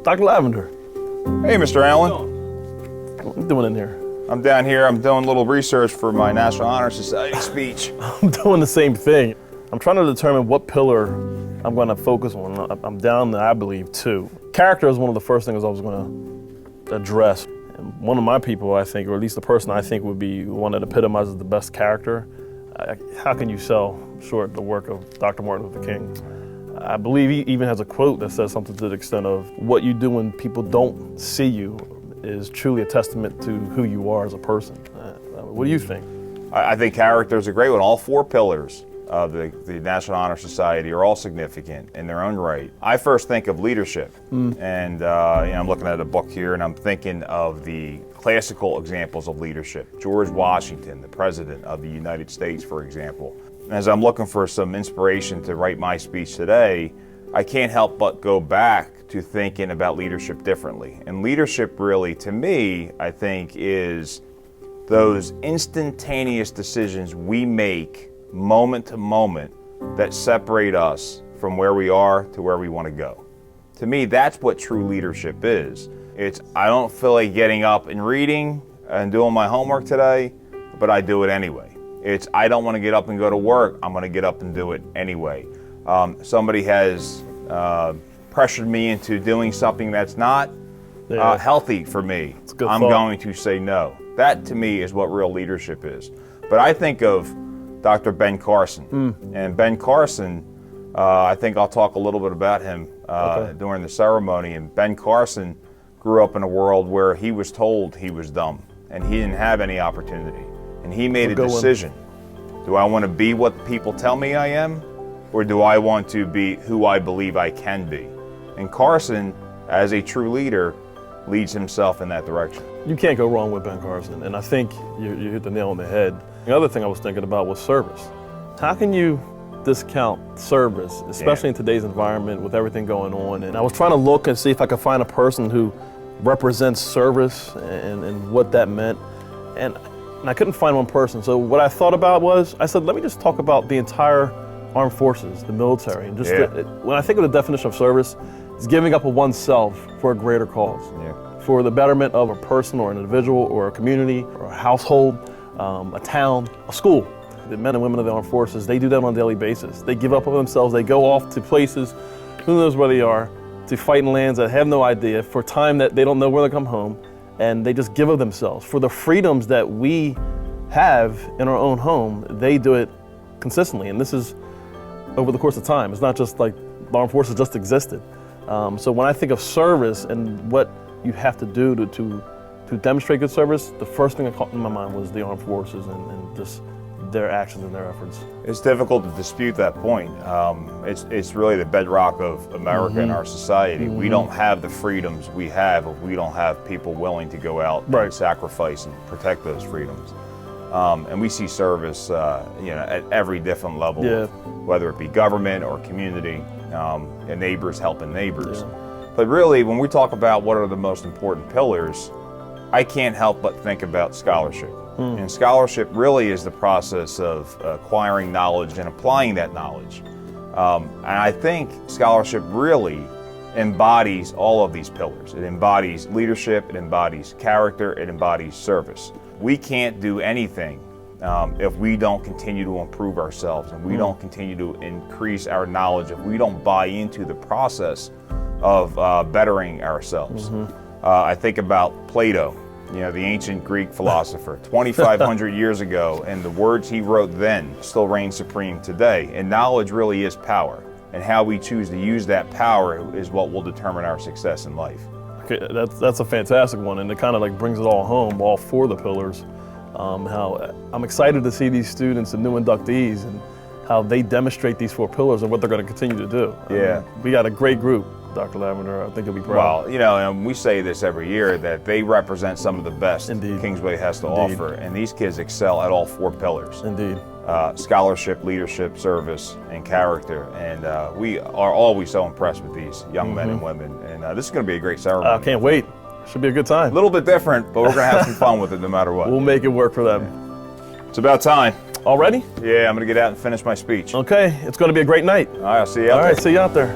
Dr. Lavender. Hey, Mr. Allen. What are you doing in here? I'm down here. I'm doing a little research for my National Honor Society speech. I'm doing the same thing. I'm trying to determine what pillar I'm going to focus on. I'm down to, I believe, 2. Character is one of the first things I was going to address. And one of my people, I think, or at least the person I think would be one that epitomizes the best character. How can you sell short the work of Dr. Martin Luther King? I believe he even has a quote that says something to the extent of, what you do when people don't see you is truly a testament to who you are as a person. What do you think? I think character is a great one. All 4 pillars of the National Honor Society are all significant in their own right. I first think of leadership, and I'm looking at a book here, and I'm thinking of the classical examples of leadership. George Washington, the President of the United States, for example. As I'm looking for some inspiration to write my speech today, I can't help but go back to thinking about leadership differently. And leadership really, to me, I think is those instantaneous decisions we make moment to moment that separate us from where we are to where we want to go. To me, that's what true leadership is. It's, I don't feel like getting up and reading and doing my homework today, but I do it anyway. It's, I don't want to get up and go to work, I'm going to get up and do it anyway. Somebody has pressured me into doing something that's not healthy for me. I'm going to say no. That to me is what real leadership is. But I think of Dr. Ben Carson. And Ben Carson, I think I'll talk a little bit about him during the ceremony. And Ben Carson grew up in a world where he was told he was dumb and he didn't have any opportunity. And he made a decision. Do I want to be what people tell me I am? Or do I want to be who I believe I can be? And Carson, as a true leader, leads himself in that direction. You can't go wrong with Ben Carson, and I think you hit the nail on the head. The other thing I was thinking about was service. How can you discount service, especially in today's environment with everything going on? And I was trying to look and see if I could find a person who represents service and what that meant. And I couldn't find one person. So what I thought about was, I said, let me just talk about the entire armed forces, the military. And just when I think of the definition of service, it's giving up of oneself for a greater cause. For the betterment of a person or an individual or a community or a household, a town, a school. The men and women of the armed forces, they do that on a daily basis. They give up of themselves, they go off to places, who knows where they are, to fight in lands that have no idea, for time that they don't know where they come home, and they just give of themselves. For the freedoms that we have in our own home, they do it consistently, and this is over the course of time. It's not just like the armed forces just existed. So when I think of service and what you have to do to demonstrate good service, the first thing that caught in my mind was the armed forces and just their actions and their efforts. It's difficult to dispute that point. It's really the bedrock of America and our society. We don't have the freedoms we have if we don't have people willing to go out and sacrifice and protect those freedoms. And we see service at every different level, whether it be government or community, and neighbors helping neighbors. But really, when we talk about what are the most important pillars, I can't help but think about scholarship. And scholarship really is the process of acquiring knowledge and applying that knowledge. And I think scholarship really embodies all of these pillars. It embodies leadership, it embodies character, it embodies service. We can't do anything if we don't continue to improve ourselves and we don't continue to increase our knowledge, if we don't buy into the process of bettering ourselves. I think about Plato, the ancient Greek philosopher, 2,500 years ago, and the words he wrote then still reign supreme today. And knowledge really is power, and how we choose to use that power is what will determine our success in life. Okay, that's a fantastic one, and it kind of like brings it all home, all 4 of the pillars. How I'm excited to see these students and new inductees and how they demonstrate these 4 pillars and what they're going to continue to do. We got a great group, Dr. Lavender. I think you'll be proud. Well, and we say this every year that they represent some of the best Kingsway has to offer, and these kids excel at all 4 pillars. Scholarship, leadership, service, and character. And we are always so impressed with these young men and women. And this is going to be a great ceremony. I can't wait. Should be a good time. A little bit different, but we're going to have some fun with it no matter what. We'll make it work for them. It's about time. Already? Yeah, I'm going to get out and finish my speech. Okay, it's going to be a great night. All right, I'll see you out there. All right, see you out there.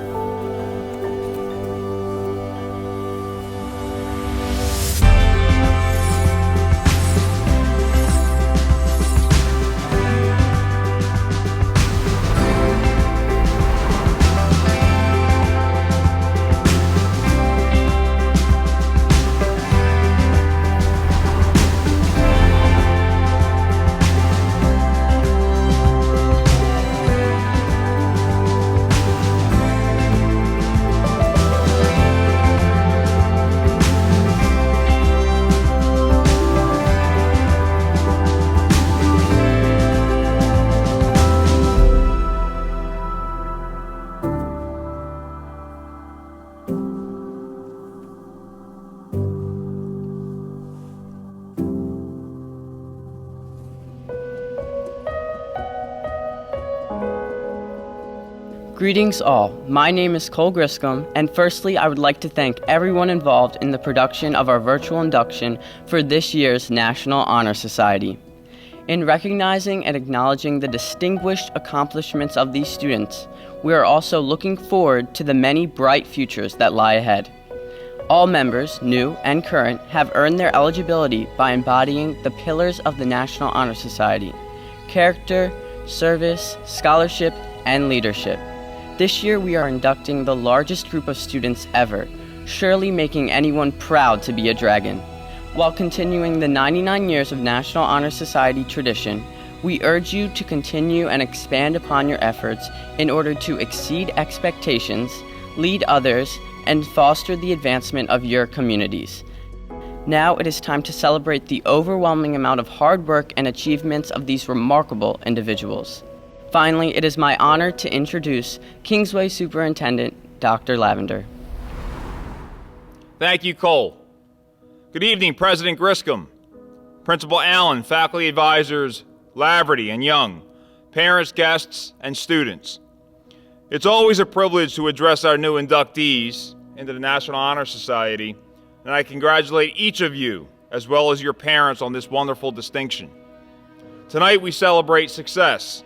Greetings all, my name is Cole Griscom, and firstly I would like to thank everyone involved in the production of our virtual induction for this year's National Honor Society. In recognizing and acknowledging the distinguished accomplishments of these students, we are also looking forward to the many bright futures that lie ahead. All members, new and current, have earned their eligibility by embodying the pillars of the National Honor Society: character, service, scholarship, and leadership. This year we are inducting the largest group of students ever, surely making anyone proud to be a dragon. While continuing the 99 years of National Honor Society tradition, we urge you to continue and expand upon your efforts in order to exceed expectations, lead others, and foster the advancement of your communities. Now it is time to celebrate the overwhelming amount of hard work and achievements of these remarkable individuals. Finally, it is my honor to introduce Kingsway Superintendent Dr. Lavender. Thank you, Cole. Good evening, President Griscom, Principal Allen, faculty advisors Laverty and Young, parents, guests, and students. It's always a privilege to address our new inductees into the National Honor Society, and I congratulate each of you, as well as your parents, on this wonderful distinction. Tonight we celebrate success,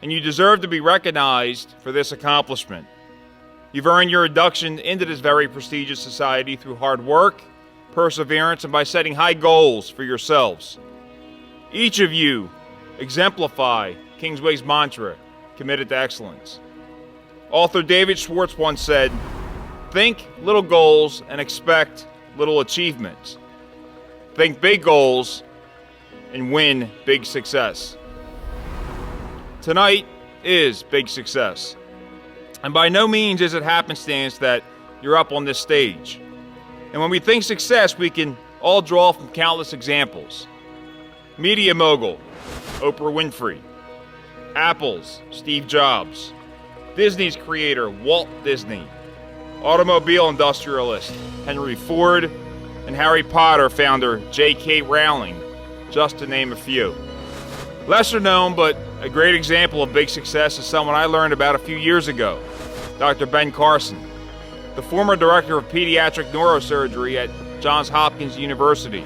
and you deserve to be recognized for this accomplishment. You've earned your induction into this very prestigious society through hard work, perseverance, and by setting high goals for yourselves. Each of you exemplify Kingsway's mantra, committed to excellence. Author David Schwartz once said, "Think little goals and expect little achievements. Think big goals and win big success." Tonight is big success. And by no means is it happenstance that you're up on this stage. And when we think success, we can all draw from countless examples. Media mogul, Oprah Winfrey. Apple's Steve Jobs. Disney's creator, Walt Disney. Automobile industrialist, Henry Ford. And Harry Potter founder, J.K. Rowling, just to name a few. Lesser known, but a great example of big success is someone I learned about a few years ago, Dr. Ben Carson, the former director of pediatric neurosurgery at Johns Hopkins University,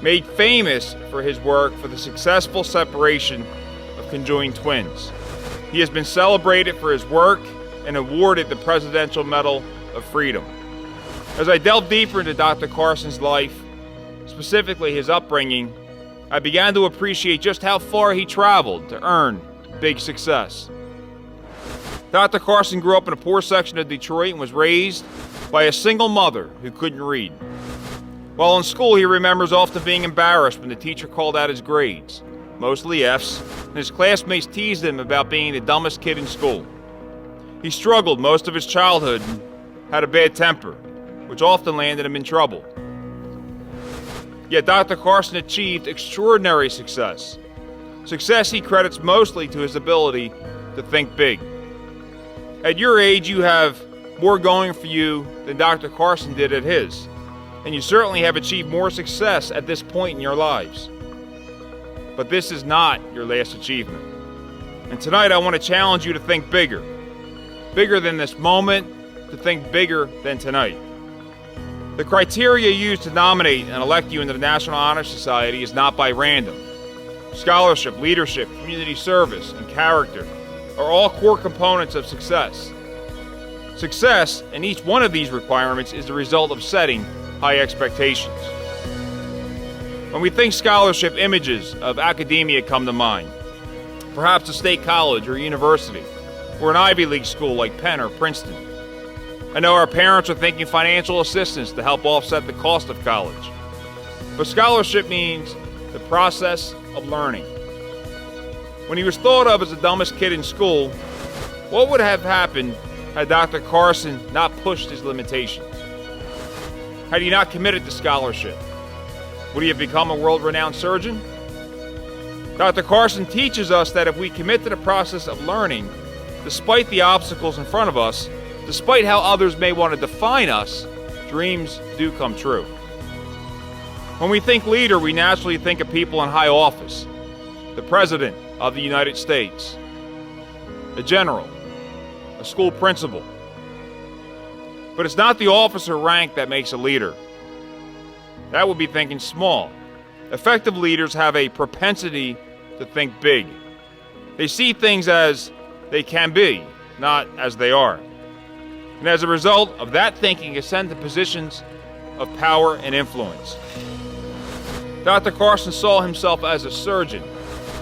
made famous for his work for the successful separation of conjoined twins. He has been celebrated for his work and awarded the Presidential Medal of Freedom. As I delved deeper into Dr. Carson's life, specifically his upbringing, I began to appreciate just how far he traveled to earn big success. Dr. Carson grew up in a poor section of Detroit and was raised by a single mother who couldn't read. While in school, he remembers often being embarrassed when the teacher called out his grades, mostly F's, and his classmates teased him about being the dumbest kid in school. He struggled most of his childhood and had a bad temper, which often landed him in trouble. Yet Dr. Carson achieved extraordinary success. Success he credits mostly to his ability to think big. At your age, you have more going for you than Dr. Carson did at his, and you certainly have achieved more success at this point in your lives. But this is not your last achievement. And tonight I want to challenge you to think bigger. Bigger than this moment, to think bigger than tonight. The criteria used to nominate and elect you into the National Honor Society is not by random. Scholarship, leadership, community service, and character are all core components of success. Success in each one of these requirements is the result of setting high expectations. When we think scholarship, images of academia come to mind. Perhaps a state college or university, or an Ivy League school like Penn or Princeton. I know our parents are thinking financial assistance to help offset the cost of college. But scholarship means the process of learning. When he was thought of as the dumbest kid in school, what would have happened had Dr. Carson not pushed his limitations? Had he not committed to scholarship? Would he have become a world-renowned surgeon? Dr. Carson teaches us that if we commit to the process of learning, despite the obstacles in front of us, despite how others may want to define us, dreams do come true. When we think leader, we naturally think of people in high office. The President of the United States, a general, a a school principal. But it's not the officer rank that makes a leader. That would be thinking small. Effective leaders have a propensity to think big. They see things as they can be, not as they are. And as a result of that thinking, ascend to positions of power and influence. Dr. Carson saw himself as a surgeon,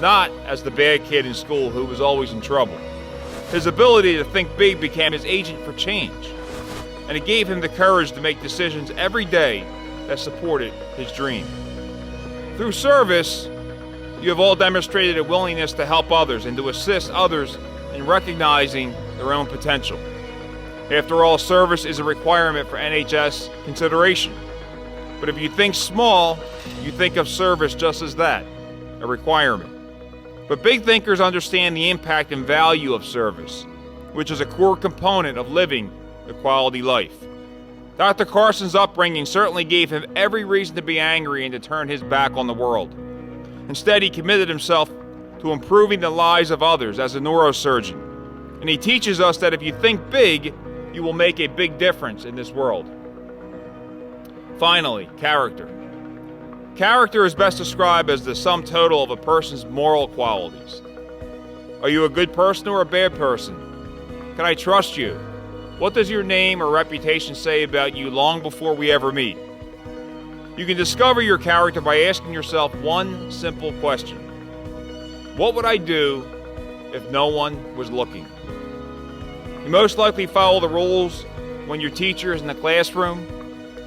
not as the bad kid in school who was always in trouble. His ability to think big became his agent for change, and it gave him the courage to make decisions every day that supported his dream. Through service, you have all demonstrated a willingness to help others and to assist others in recognizing their own potential. After all, service is a requirement for NHS consideration. But if you think small, you think of service just as that, a requirement. But big thinkers understand the impact and value of service, which is a core component of living a quality life. Dr. Carson's upbringing certainly gave him every reason to be angry and to turn his back on the world. Instead, he committed himself to improving the lives of others as a neurosurgeon. And he teaches us that if you think big, you will make a big difference in this world. Finally, character. Character is best described as the sum total of a person's moral qualities. Are you a good person or a bad person? Can I trust you? What does your name or reputation say about you long before we ever meet? You can discover your character by asking yourself one simple question. What would I do if no one was looking? You most likely follow the rules when your teacher is in the classroom,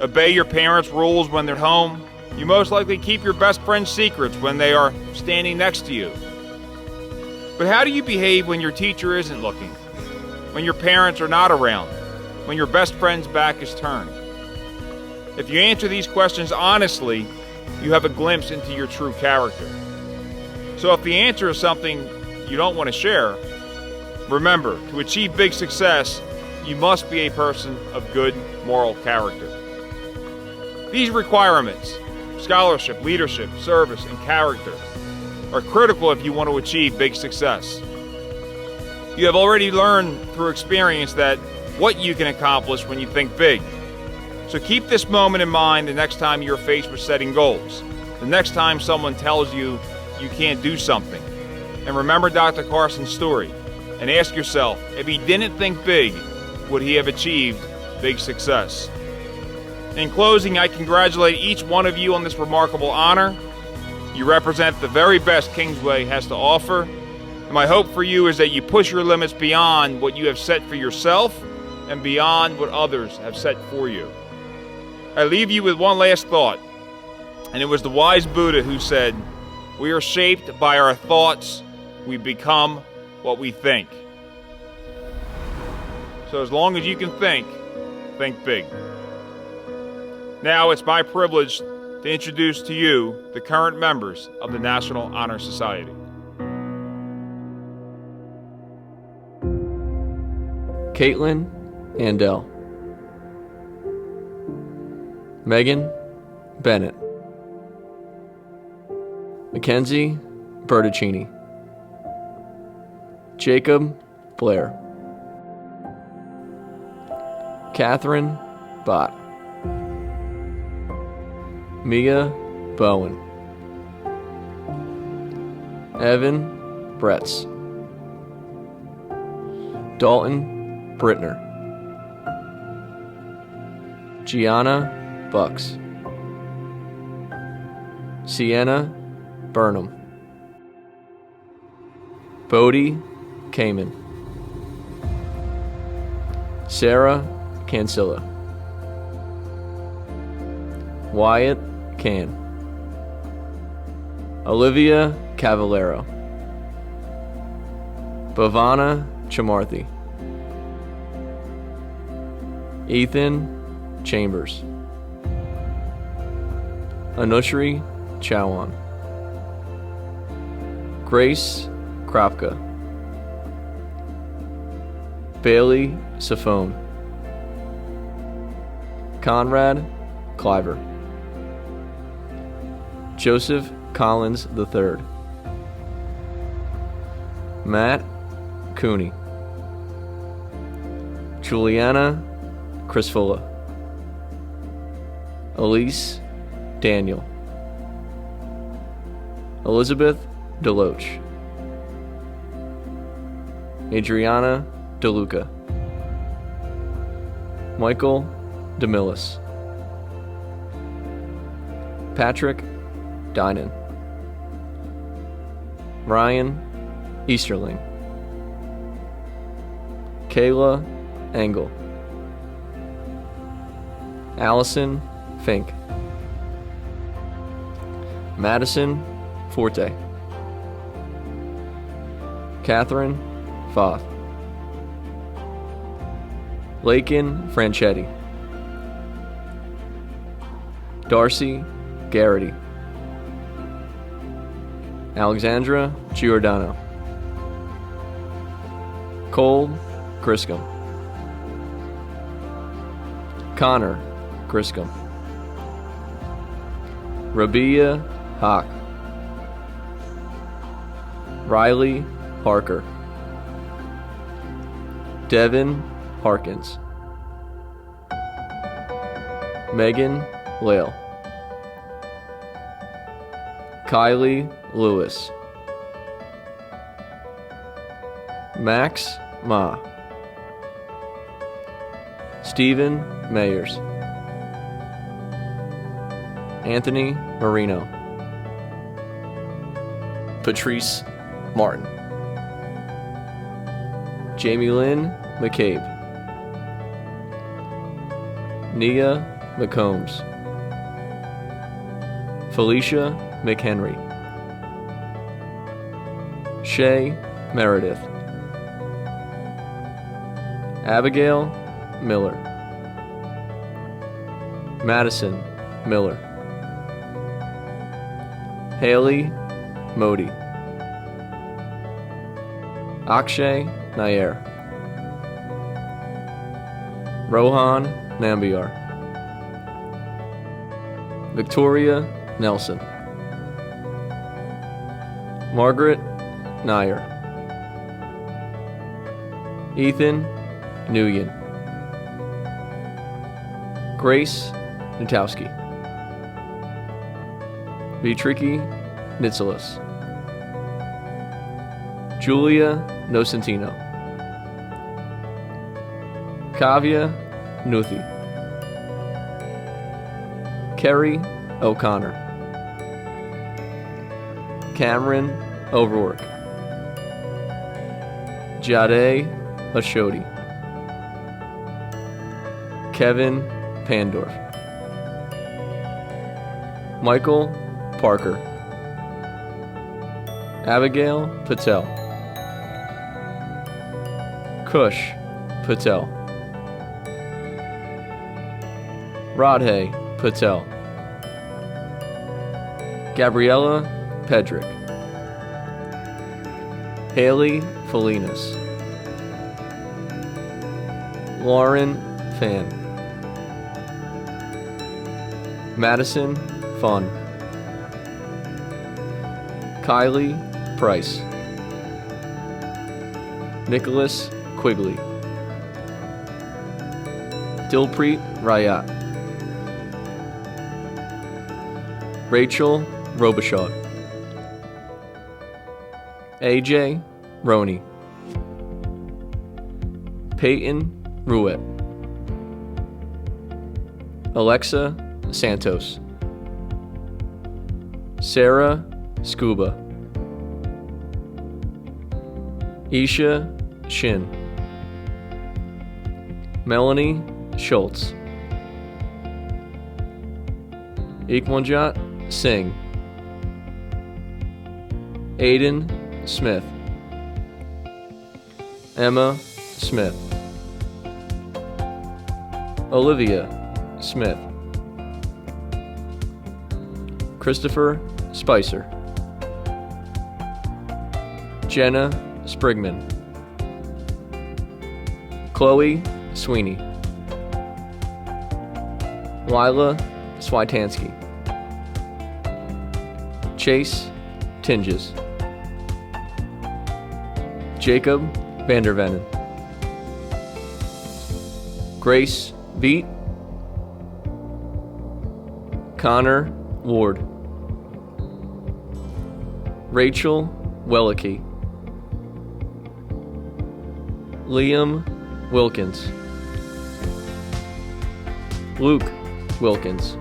obey your parents' rules when they're home. You most likely keep your best friend's secrets when they are standing next to you. But how do you behave when your teacher isn't looking? When your parents are not around? When your best friend's back is turned? If you answer these questions honestly, you have a glimpse into your true character. So if the answer is something you don't want to share, remember, to achieve big success, you must be a person of good moral character. These requirements, scholarship, leadership, service, and character, are critical if you want to achieve big success. You have already learned through experience that what you can accomplish when you think big. So keep this moment in mind the next time you're faced with setting goals, the next time someone tells you you can't do something. And remember Dr. Carson's story and ask yourself, if he didn't think big, would he have achieved big success? In closing, I congratulate each one of you on this remarkable honor. You represent the very best Kingsway has to offer. And my hope for you is that you push your limits beyond what you have set for yourself and beyond what others have set for you. I leave you with one last thought, and it was the wise Buddha who said, "We are shaped by our thoughts. We become what we think." So as long as you can think big. Now it's my privilege to introduce to you the current members of the National Honor Society. Caitlin Andell, Megan Bennett, Mackenzie Berticini, Jacob Blair, Catherine Bott, Mia Bowen, Evan Bretz, Dalton Brittner, Gianna Bucks, Sienna Burnham, Bodie Kamen, Sarah Cancilla, Wyatt Can, Olivia Cavallero, Bhavana Chamarthi, Ethan Chambers, Anushri Chauhan, Grace Kropka, Bailey Safone, Conrad Cliver, Joseph Collins III, Matt Cooney, Juliana Crisfola. Elise Daniel. Elizabeth Deloach. Adriana DeLuca. Michael DeMillis. Patrick Dinan. Ryan Easterling. Kayla Engel. Allison Fink. Madison Forte. Catherine Foth. Lakin Franchetti. Darcy Garrity. Alexandra Giordano. Cole Griscom. Connor Griscom. Rabia Hawk. Riley Harker. Devin Harkins. Megan Lale. Kylie Lewis. Max Ma. Stephen Mayers. Anthony Marino. Patrice Martin. Jamie Lynn McCabe. Nia McCombs. Felicia McHenry. Shay Meredith. Abigail Miller. Madison Miller. Haley Modi. Akshay Nair. Rohan Nambiar. Victoria Nelson. Margaret Nair. Ethan Nguyen. Grace Nutowski. Vitriki Nitsalis. Julia Nocentino. Kavya Nuthi. Kerry O'Connor. Cameron O'Rourke. Jade Ashodi. Kevin Pandorf. Michael Parker. Abigail Patel. Kush Patel. Radhe Patel. Gabriella Pedrick. Haley Felinas. Lauren Fan. Madison Fun. Kylie Price. Nicholas Quigley. Dilpreet Rayat. Rachel Robichaud. AJ Roney. Peyton Ruette. Alexa Santos. Sarah Scuba. Isha Shin. Melanie Schultz. Ikwanjat Singh. Aiden Smith. Emma Smith. Olivia Smith. Christopher Spicer. Jenna Sprigman. Chloe Sweeney. Lila Switansky. Chase Tinges. Jacob Vandervenen. Grace Veet, Connor Ward, Rachel Wellicky, Liam Wilkins, Luke Wilkins,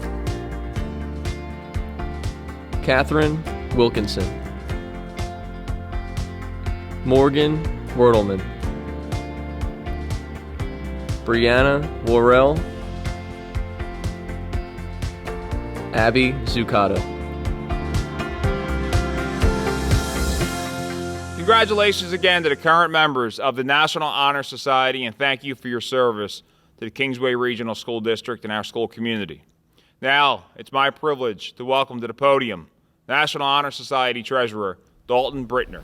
Catherine Wilkinson, Morgan Wörtelman, Brianna Worrell, Abby Zucata. Congratulations again to the current members of the National Honor Society, and thank you for your service to the Kingsway Regional School District and our school community. Now, it's my privilege to welcome to the podium National Honor Society Treasurer Dalton Brittner.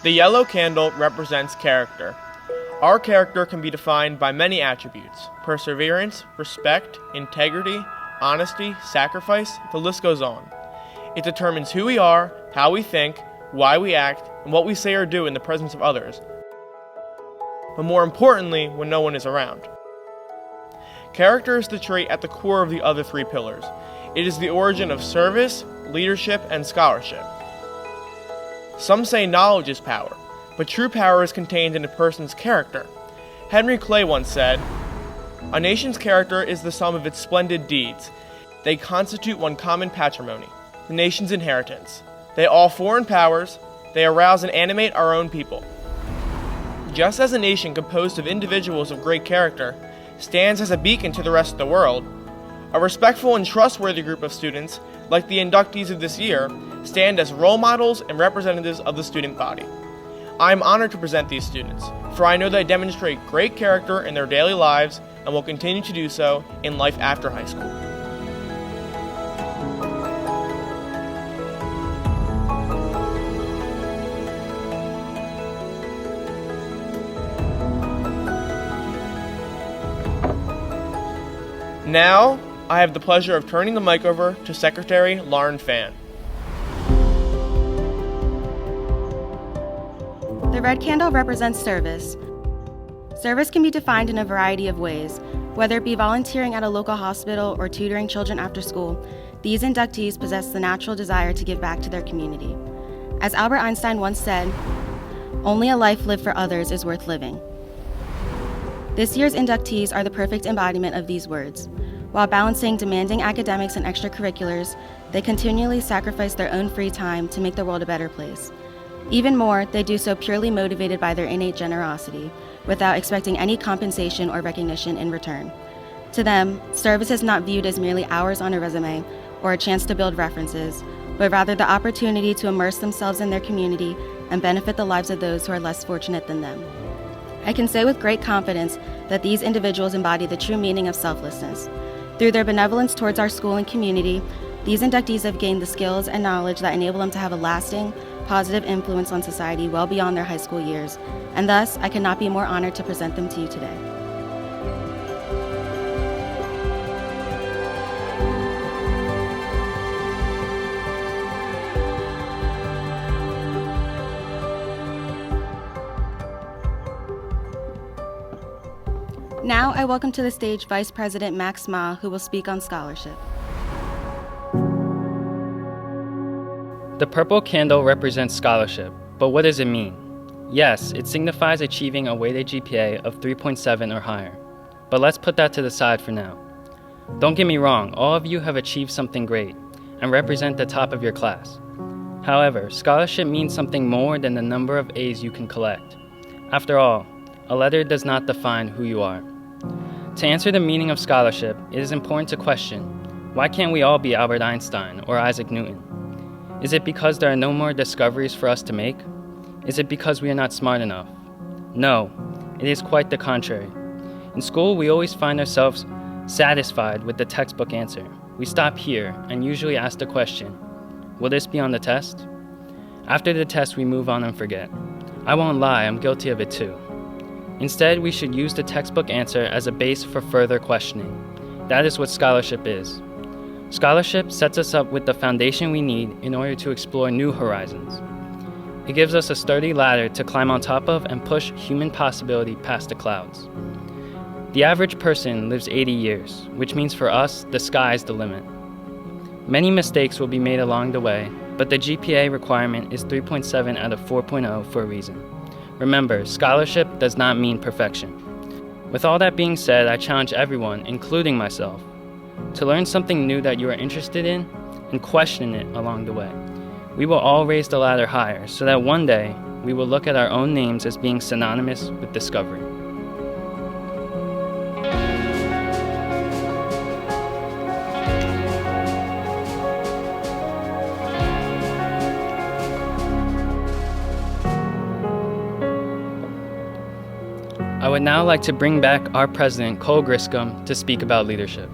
The yellow candle represents character. Our character can be defined by many attributes: perseverance, respect, integrity, honesty, sacrifice, the list goes on. It determines who we are, how we think, why we act, and what we say or do in the presence of others, but more importantly, when no one is around. Character is the trait at the core of the other three pillars. It is the origin of service, leadership, and scholarship. Some say knowledge is power, but true power is contained in a person's character. Henry Clay once said, "A nation's character is the sum of its splendid deeds. They constitute one common patrimony, the nation's inheritance. They awe foreign powers, they arouse and animate our own people." Just as a nation composed of individuals of great character stands as a beacon to the rest of the world, a respectful and trustworthy group of students, like the inductees of this year, stand as role models and representatives of the student body. I am honored to present these students, for I know they demonstrate great character in their daily lives and will continue to do so in life after high school. Now, I have the pleasure of turning the mic over to Secretary Lauren Phan. The red candle represents service. Service can be defined in a variety of ways, whether it be volunteering at a local hospital or tutoring children after school. These inductees possess the natural desire to give back to their community. As Albert Einstein once said, "Only a life lived for others is worth living." This year's inductees are the perfect embodiment of these words. While balancing demanding academics and extracurriculars, they continually sacrifice their own free time to make the world a better place. Even more, they do so purely motivated by their innate generosity, without expecting any compensation or recognition in return. To them, service is not viewed as merely hours on a resume or a chance to build references, but rather the opportunity to immerse themselves in their community and benefit the lives of those who are less fortunate than them. I can say with great confidence that these individuals embody the true meaning of selflessness. Through their benevolence towards our school and community, these inductees have gained the skills and knowledge that enable them to have a lasting, positive influence on society well beyond their high school years, and thus I cannot be more honored to present them to you today. Now I welcome to the stage Vice President Max Ma, who will speak on scholarship. The purple candle represents scholarship, but what does it mean? Yes, it signifies achieving a weighted GPA of 3.7 or higher. But let's put that to the side for now. Don't get me wrong, all of you have achieved something great and represent the top of your class. However, scholarship means something more than the number of A's you can collect. After all, a letter does not define who you are. To answer the meaning of scholarship, it is important to question, why can't we all be Albert Einstein or Isaac Newton? Is it because there are no more discoveries for us to make? Is it because we are not smart enough? No, it is quite the contrary. In school, we always find ourselves satisfied with the textbook answer. We stop here and usually ask the question, will this be on the test? After the test, we move on and forget. I won't lie, I'm guilty of it too. Instead, we should use the textbook answer as a base for further questioning. That is what scholarship is. Scholarship sets us up with the foundation we need in order to explore new horizons. It gives us a sturdy ladder to climb on top of and push human possibility past the clouds. The average person lives 80 years, which means for us, the sky is the limit. Many mistakes will be made along the way, but the GPA requirement is 3.7 out of 4.0 for a reason. Remember, scholarship does not mean perfection. With all that being said, I challenge everyone, including myself, to learn something new that you are interested in and question it along the way. We will all raise the ladder higher so that one day we will look at our own names as being synonymous with discovery. I would now like to bring back our president, Cole Griscom, to speak about leadership.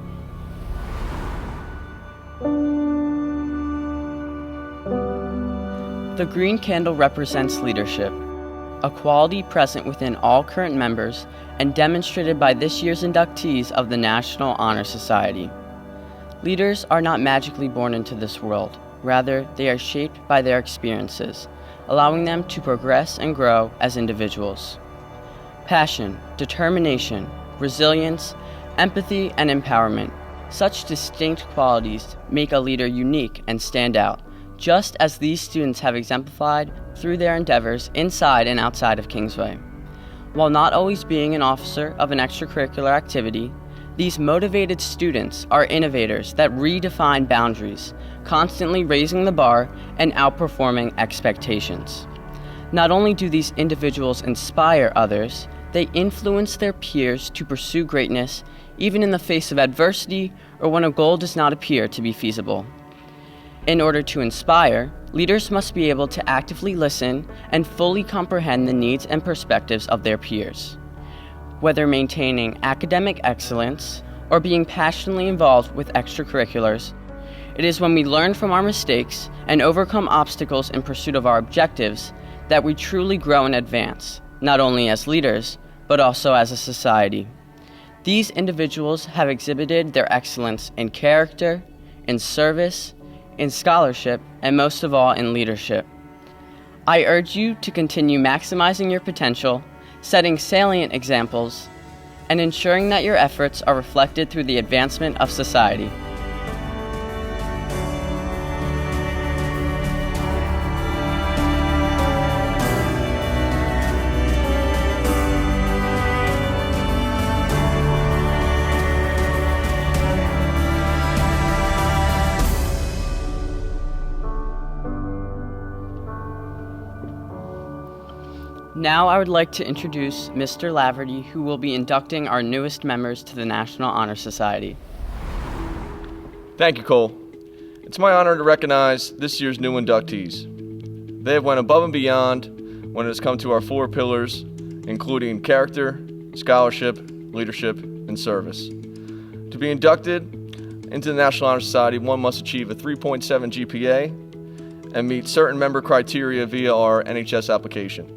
The green candle represents leadership, a quality present within all current members and demonstrated by this year's inductees of the National Honor Society. Leaders are not magically born into this world. Rather, they are shaped by their experiences, allowing them to progress and grow as individuals. Passion, determination, resilience, empathy, and empowerment. Such distinct qualities make a leader unique and stand out, just as these students have exemplified through their endeavors inside and outside of Kingsway. While not always being an officer of an extracurricular activity, these motivated students are innovators that redefine boundaries, constantly raising the bar and outperforming expectations. Not only do these individuals inspire others, they influence their peers to pursue greatness even in the face of adversity or when a goal does not appear to be feasible. In order to inspire, leaders must be able to actively listen and fully comprehend the needs and perspectives of their peers. Whether maintaining academic excellence or being passionately involved with extracurriculars, it is when we learn from our mistakes and overcome obstacles in pursuit of our objectives that we truly grow and advance, not only as leaders, but also as a society. These individuals have exhibited their excellence in character, in service, in scholarship, and most of all in leadership. I urge you to continue maximizing your potential, setting salient examples, and ensuring that your efforts are reflected through the advancement of society. Now I would like to introduce Mr. Laverty, who will be inducting our newest members to the National Honor Society. Thank you, Cole. It's my honor to recognize this year's new inductees. They have went above and beyond when it has come to our 4 pillars, including character, scholarship, leadership, and service. To be inducted into the National Honor Society, one must achieve a 3.7 GPA and meet certain member criteria via our NHS application.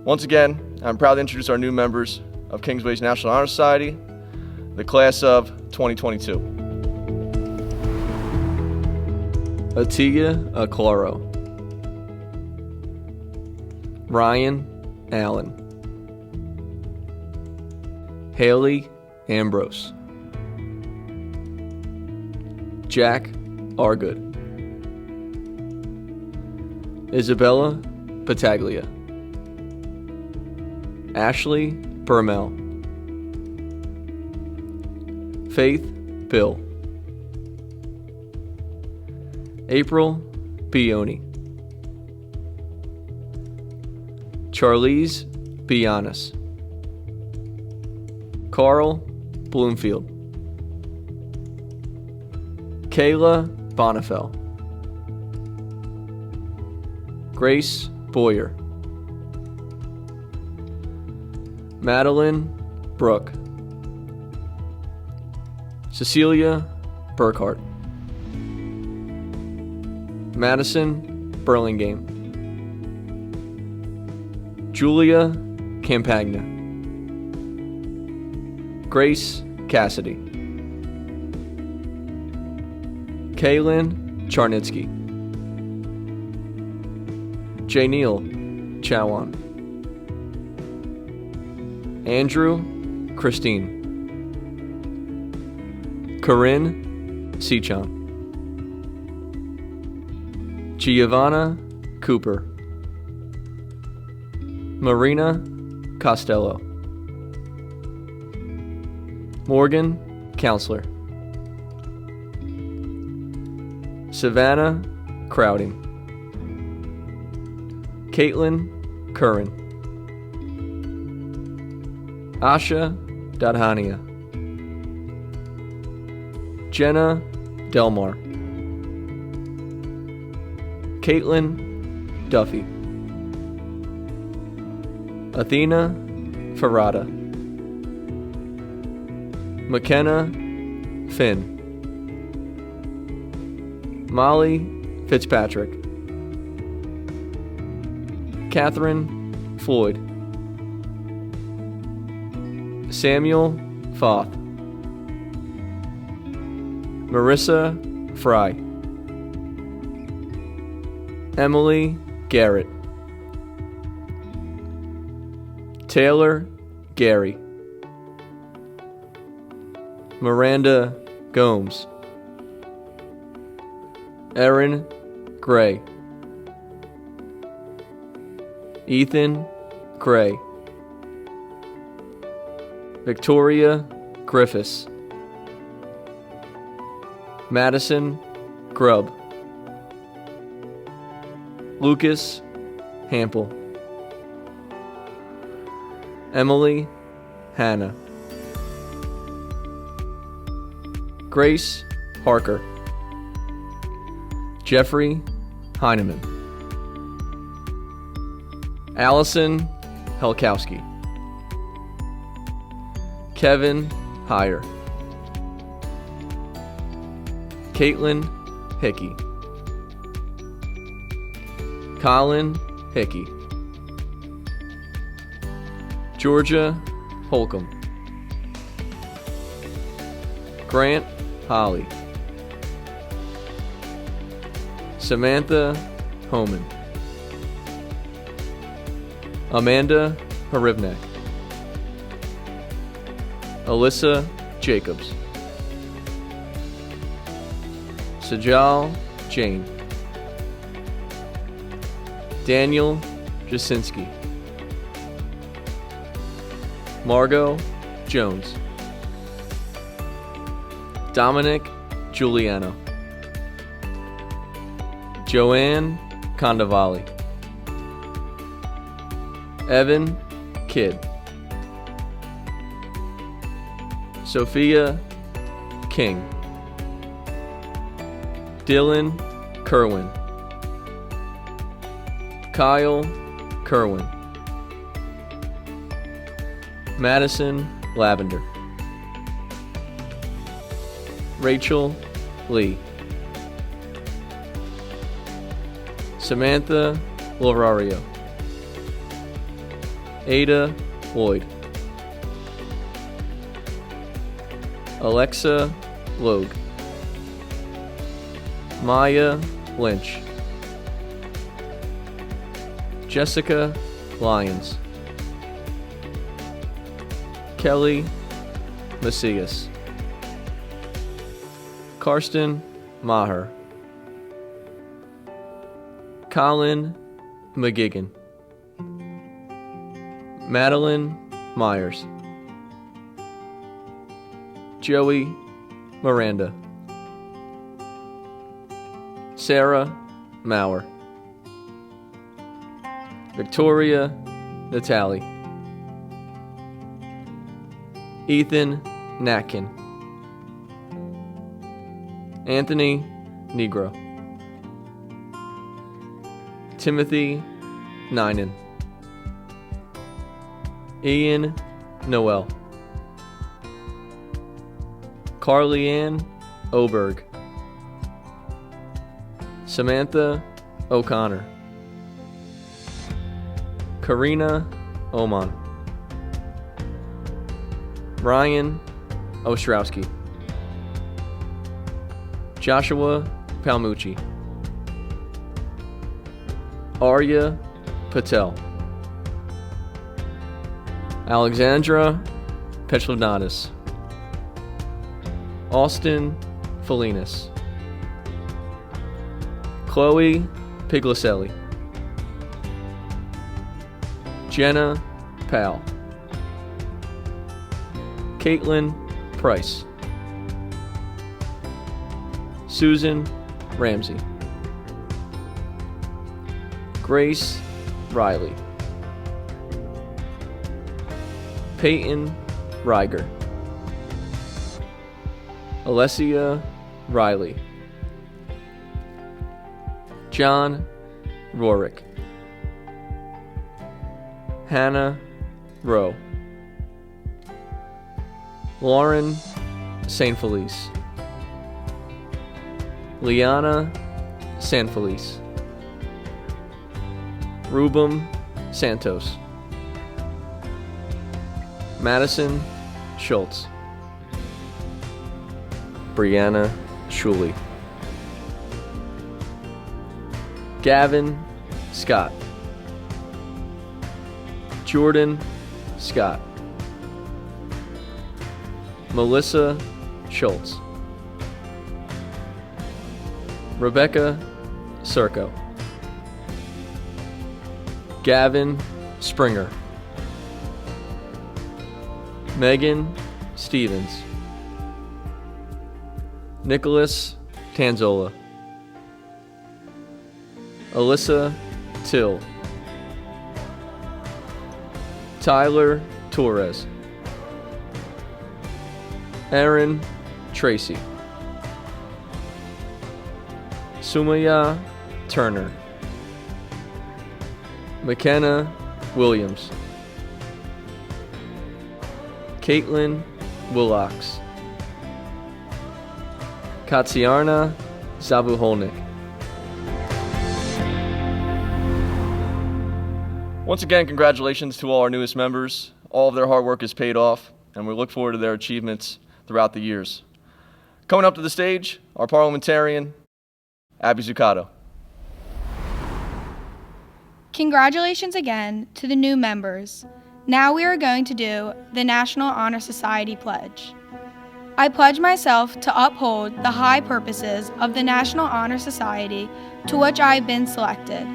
Once again, I'm proud to introduce our new members of Kingsway's National Honor Society, the class of 2022. Atiya Aclaro, Ryan Allen, Haley Ambrose, Jack Argood, Isabella Battaglia, Ashley Burmell, Faith Bill, April Bioni, Charlize Bianis, Carl Bloomfield, Kayla Bonifel, Grace Boyer, Madeline Brooke, Cecilia Burkhart, Madison Burlingame, Julia Campagna, Grace Cassidy, Kaylin Charnitsky, Janeil Chawan, Andrew Christine, Corinne Sechon, Giovanna Cooper, Marina Costello, Morgan Counselor, Savannah Crowding, Caitlin Curran, Asha Dadhania, Jenna Delmar, Caitlin Duffy, Athena Farada, McKenna Finn, Molly Fitzpatrick, Catherine Floyd, Samuel Foth, Marissa Fry, Emily Garrett, Taylor Gary, Miranda Gomes, Erin Gray, Ethan Gray, Victoria Griffiths, Madison Grubb, Lucas Hample, Emily Hanna, Grace Harker, Jeffrey Heineman, Allison Helkowski, Kevin Heyer, Caitlin Hickey, Colin Hickey, Georgia Holcomb, Grant Holly, Samantha Homan, Amanda Harivnak, Alyssa Jacobs, Sajal Jane, Daniel Jasinski, Margot Jones, Dominic Giuliano, Joanne Condavali, Evan Kidd, Sophia King, Dylan Kerwin, Kyle Kerwin, Madison Lavender, Rachel Lee, Samantha Lorario, Ada Lloyd, Alexa Logue, Maya Lynch, Jessica Lyons, Kelly Macias, Karsten Maher, Colin McGigan, Madeline Myers, Joey Miranda, Sarah Maurer, Victoria Natali, Ethan Natkin, Anthony Negro, Timothy Ninen, Ian Noel, Carly-Ann Oberg, Samantha O'Connor, Karina Oman, Ryan Ostrowski, Joshua Palmucci, Arya Patel. Alexandra Petrovnatis. Austin Felinas. Chloe Piglicelli. Jenna Powell. Caitlin Price. Susan Ramsey. Grace Riley. Peyton Reiger. Alessia Riley. John Rorick. Hannah Rowe. Lauren St. Felice. Liana San Felice. Rubum Santos. Madison Schultz. Brianna Schuley. Gavin Scott. Jordan Scott. Melissa Schultz. Rebecca Circo. Gavin Springer. Megan Stevens. Nicholas Tanzola. Alyssa Till. Tyler Torres. Aaron Tracy. Sumaya Turner. McKenna Williams. Caitlin Willocks. Katsiarna Zabuholnik. Once again, congratulations to all our newest members. All of their hard work is paid off, and we look forward to their achievements throughout the years. Coming up to the stage, our parliamentarian, Abby Zuccato. Congratulations again to the new members. Now we are going to do the National Honor Society Pledge. I pledge myself to uphold the high purposes of the National Honor Society to which I have been selected.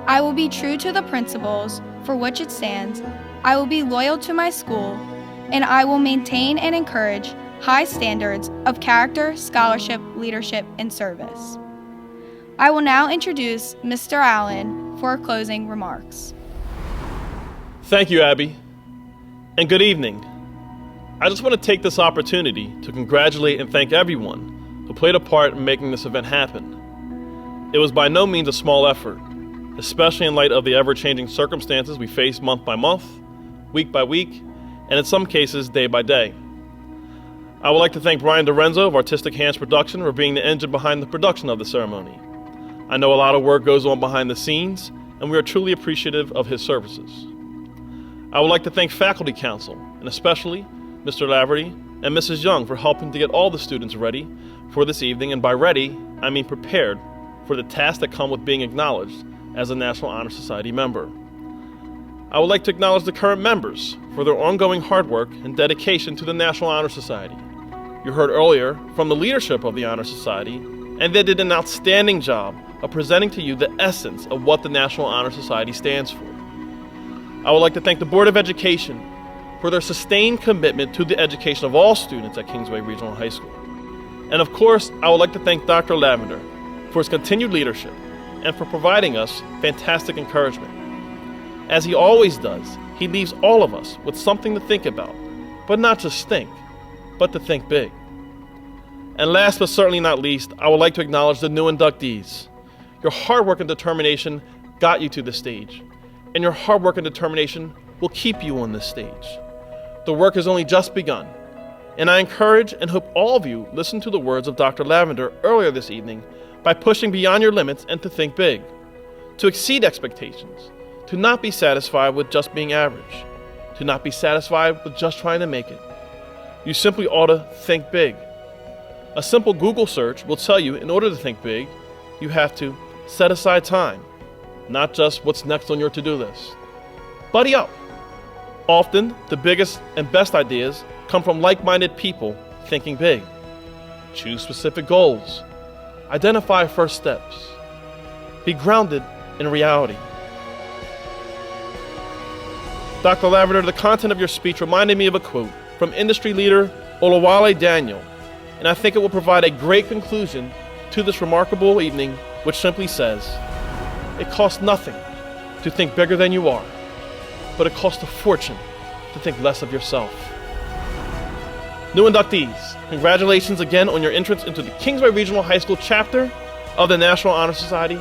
I will be true to the principles for which it stands. I will be loyal to my school, and I will maintain and encourage high standards of character, scholarship, leadership, and service. I will now introduce Mr. Allen for closing remarks. Thank you, Abby, and good evening. I just want to take this opportunity to congratulate and thank everyone who played a part in making this event happen. It was by no means a small effort, especially in light of the ever-changing circumstances we face month by month, week by week, and in some cases, day by day. I would like to thank Brian DeRenzo of Artistic Hands Production for being the engine behind the production of the ceremony. I know a lot of work goes on behind the scenes, and we are truly appreciative of his services. I would like to thank Faculty Council, and especially Mr. Laverty and Mrs. Young for helping to get all the students ready for this evening, and by ready, I mean prepared for the tasks that come with being acknowledged as a National Honor Society member. I would like to acknowledge the current members for their ongoing hard work and dedication to the National Honor Society. You heard earlier from the leadership of the Honor Society, and they did an outstanding job of presenting to you the essence of what the National Honor Society stands for. I would like to thank the Board of Education for their sustained commitment to the education of all students at Kingsway Regional High School. And of course, I would like to thank Dr. Lavender for his continued leadership and for providing us fantastic encouragement. As he always does, he leaves all of us with something to think about, but not just think, but to think big. And last but certainly not least, I would like to acknowledge the new inductees. Your hard work and determination got you to this stage, and your hard work and determination will keep you on this stage. The work has only just begun, and I encourage and hope all of you listen to the words of Dr. Lavender earlier this evening by pushing beyond your limits and to think big, to exceed expectations, to not be satisfied with just being average, to not be satisfied with just trying to make it. You simply ought to think big. A simple Google search will tell you in order to think big, you have to set aside time, not just what's next on your to-do list. Buddy up. Often, the biggest and best ideas come from like-minded people thinking big. Choose specific goals. Identify first steps. Be grounded in reality. Dr. Lavender, the content of your speech reminded me of a quote from industry leader Olawale Daniel, and I think it will provide a great conclusion to this remarkable evening, which simply says, "It costs nothing to think bigger than you are, but it costs a fortune to think less of yourself." New inductees, congratulations again on your entrance into the Kingsway Regional High School chapter of the National Honor Society.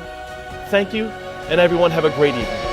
Thank you, and everyone have a great evening.